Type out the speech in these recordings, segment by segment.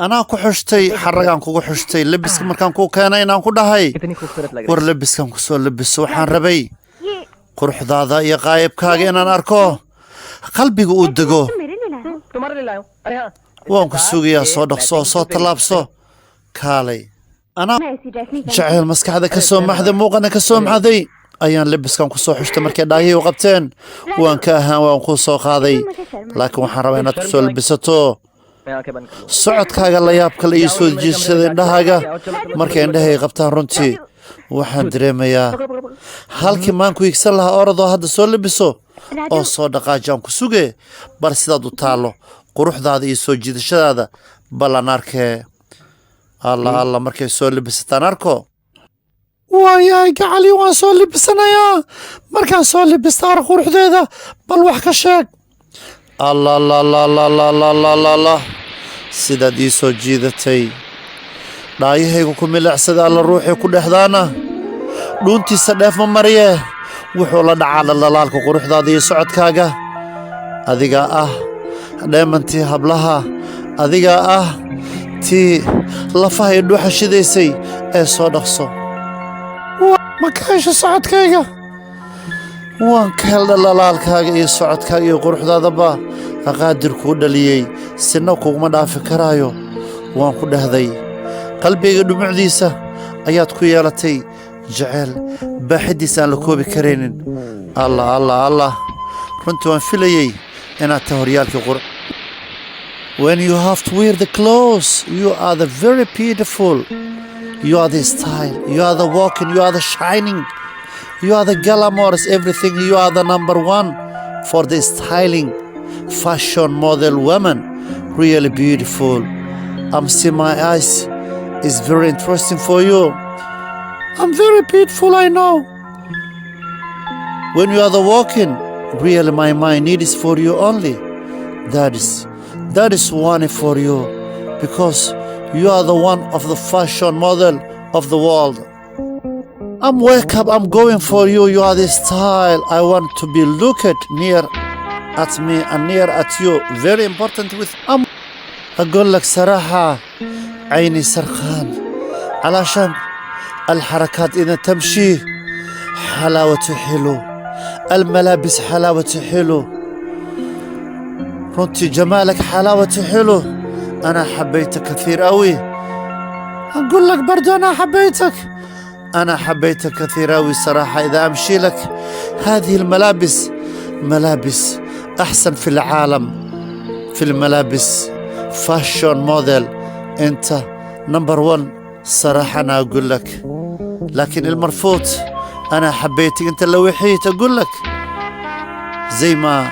أنا كحشتي حرقان كو حشتي لبس مركان كو كانين أنا كدهاي कितनी खूबसूरत लग रही ور لبس كان كسو لبس وحان ربي قرح ذا يا غايب كاغين أنا أركو قلبي قودقو है तुम्हारे लिए लाया हूं अरे हां وان كسوغيا صدق صو تلابسو كالي أنا جعل مسك هذا كسو محذي موقنا كسو محذي أيان لبس كان كسو حشت مركي داهي وقبتين وان كاها وان كسو قاضي لكن وحان ربينا كسو لبستو मैं आंखें बंद कर लूं socodkaaga la yaab kale ii soo jiidsada indhahaaga markay indhahay qabtaan runtii waxaan dareemayaa halkii maanku igsan lahaa orodoo hadda soo labiso oo soo dhaqaajaan ku suge bal sidaad u taallo quruxdaada iyo soo jiidashadaada ballan arkee alla markay soo labisataan arko waayahay gacali waan soo labisanayaa markaan soo labista ar quruxdeeda bal wax ka sheeg الله sidaad ii soo jiidatay dhaayahaygu ku milicsada alla ruuxii ku dhexdaana dhuuntiisa dheef ma mariye wuxuu la dhacaa dhaldhalaalka quruxdaada iyo socodkaaga adigaa ah dheemantii hablaha adigaa ah tii lafaha iyo dhuuxa shidaysay ee soo dhaqso ma ka hesho socodkayga waan ka hel dhaldhalaalkaaga iyo socodkaaga iyo quruxdaadaba qaadir kuu dhaliyey sina kuguma dhaafi karaayo waan ku dhahday qalbigayga dhumucdiisa ayaad ku yeelatay jaceyl baaxidiisa aan la koobi karaynin allah runtii waan filayey inaad tahay horyaalkii when you have to wear the clothes you are the very beautiful you are the style you are the walking you are the shining you are the glamours everything you are the number one for the styling fashion model woman really beautiful see my eyes is very interesting for you I'm very beautiful I know when you are the walking really my mind needs for you only that is one for you because you are the one of the fashion model of the world I'm wake up I'm going for you you are the style I want to be looked near at me and near at you very important with أقول لك صراحة عيني سرخان علشان الحركات إذا تمشي حلاوة حلو الملابس حلاوة حلو رنتي جمالك حلاوة حلو أنا حبيتك كثير أوي أقول لك برضو أنا حبيتك كثير أوي صراحة إذا أمشي لك هذه الملابس ملابس أحسن في العالم في الملابس فاشون موديل أنت نمبر 1 صراحة أنا أقول لك لكن المرفوض أنا حبيتك أنت لو وحيت أقول لك زي ما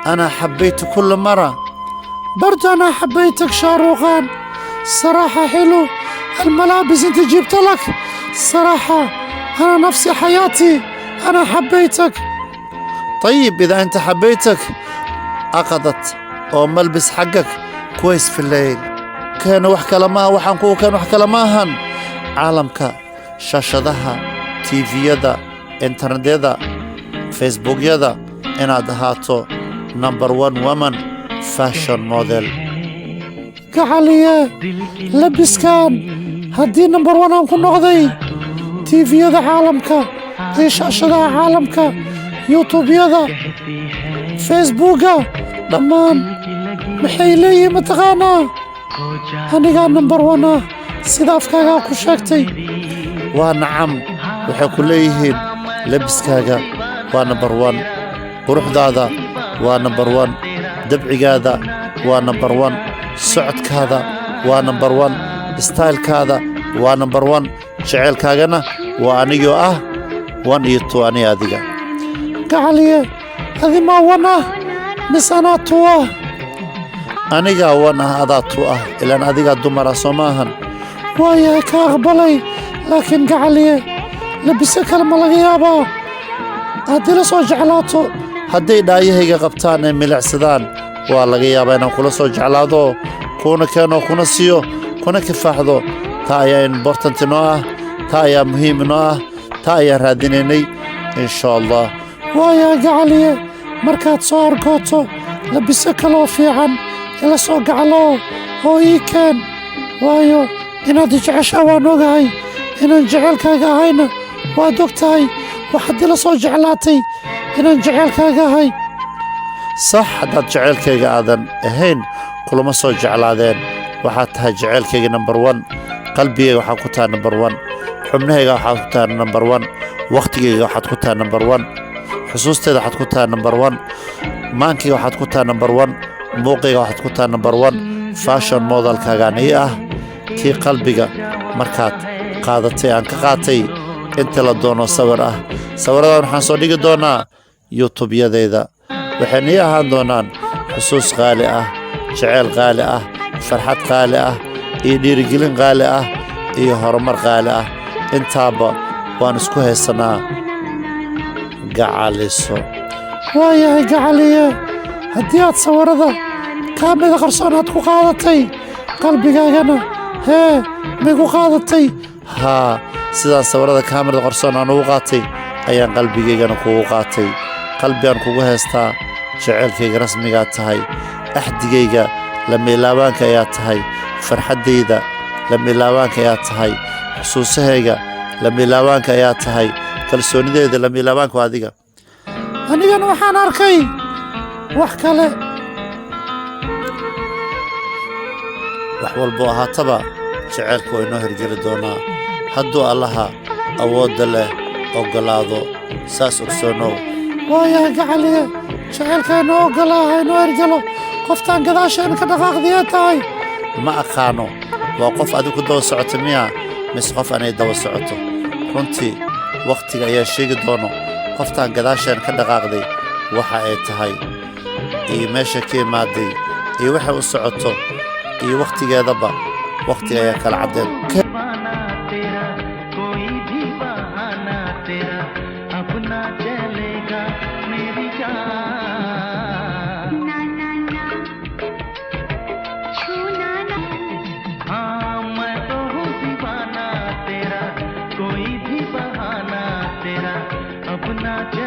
أنا حبيت كل مرة برضو أنا حبيتك شاروخان صراحة حلو الملابس أنت جبت لك صراحة أنا نفسي حياتي أنا حبيتك طيب إذا أنت حبيتك أخذت أو ملبس حقك كويس في الليل كانوا وحكى لما وحنكو كانوا وحكى لماهن عالمك شاشدها تي في يدا انترنت يدا فيسبوك يدا إنا دهاتو نمبر 1 ومن فاشن موديل كحالية لبس كان هدي نمبر 1 أنكو نغضي تي في يدا عالمك شاشدها عالمك يوتيوب يدا فيسبوك دمان maxay leeyihiin mataqaanaa anigaa number 1 sida afkaaga ku sheegtay waa nacam waxay ku leeyihiin labiskaaga waa number 1 quruxdaada waa number 1 dabcigaada waa number 1 socodkaada waa number 1 styleskaada waa number 1 jaceylkaagana waa anigoo ah 1 iyo 2 ani adiga gacaliye adima 1 mis anaa 2 anigaa 1 adaa 2 ilaan adigaa dumara soo maahan waayahay ka aqbalay laakiin gacaliye labisa kale ma laga yaabaa haddii la soo jeclaato hadday dhaayahayga qabtaan ee milicsadaan waa laga yaabaa inaan kula soo jeclaado kuna keeno kuna siiyo kuna kifaaxdo taa ayaa important inoo ah taa ayaa muhiim inoo ah taa ayaa raadinaynay insha allah waayahay gacaliye markaad soo argooto labisa kaloo fiican ila soo gaclo oo ii keen waayo inaad jeceshaa waan ogahay inaan jecelkaaga ahayna waad og tahay waxaad ila soo jeclaatay inaan jecelkaaga ahay sax haddaad jecelkayga aadan ahayn kulama soo jeclaadeen waxaad tahay jecelkayga number 1 qalbigayga waxaad ku tahay number 1 xubnahayga waxaad ku tahay number 1 waqtigayga waxaad ku tahay number 1 xusuusteeda waxaad ku tahay number 1 maankayga waxaad ku tahay number 1 muuqayga waxaad ku tahay number 1 fashion modelkaagaan ii ah kii qalbiga markaad qaadatay aan ka qaatay inta la doono sawir ah sawiradan waxaan soo dhigi doonaa youtube-yadayda waxayna ii ahaan doonaan xusuus qaali ah jeceyl qaali ah farxad qaali ah iyo dhiirigelin qaali ah iyo horumar qaali ah intaaba waan isku haysanaa gacaliso waayahay gacaliye haddii aad sawirada kaamida qarsoon aad ku qaadatay qalbigaagana hee migu qaadatay haa sidaan sawirada kaamirada qarsoon aan ugu qaatay ayaan qalbigaygana kugu qaatay qalbigaan kugu haystaa jeceylkayga rasmigaa tahay axdigayga lamiilaabaanka ayaa tahay farxaddayda lamiilaabaanka ayaa tahay xusuusahayga lamiilaabaanka ayaa tahay kalsoonideeda lamiilaabaanka waa adiga anigana waxaan arkay wax kale wax walbo ahaataba jeceylka waa inoo hirgeli doonaa hadduu allaha awoodda leh oggolaado saas ogsoonow waayahay gacaliye jeceylka inoo oggolaaha inoo hirgelo qoftaan gadaasheen ka dhaqaaqdiyaa tahay ma aqaano waa qof adigu daba socoto miya mise qof anay daba socoto runtii wakhtiga ayaa sheegi doono qoftaan gadaasheen ka dhaqaaqday waxa ay tahay iyo meesha ka imaaday iyo waxay u socoto iyo wakhtigeedaba wakhtiga ayaa kala caddeen अपना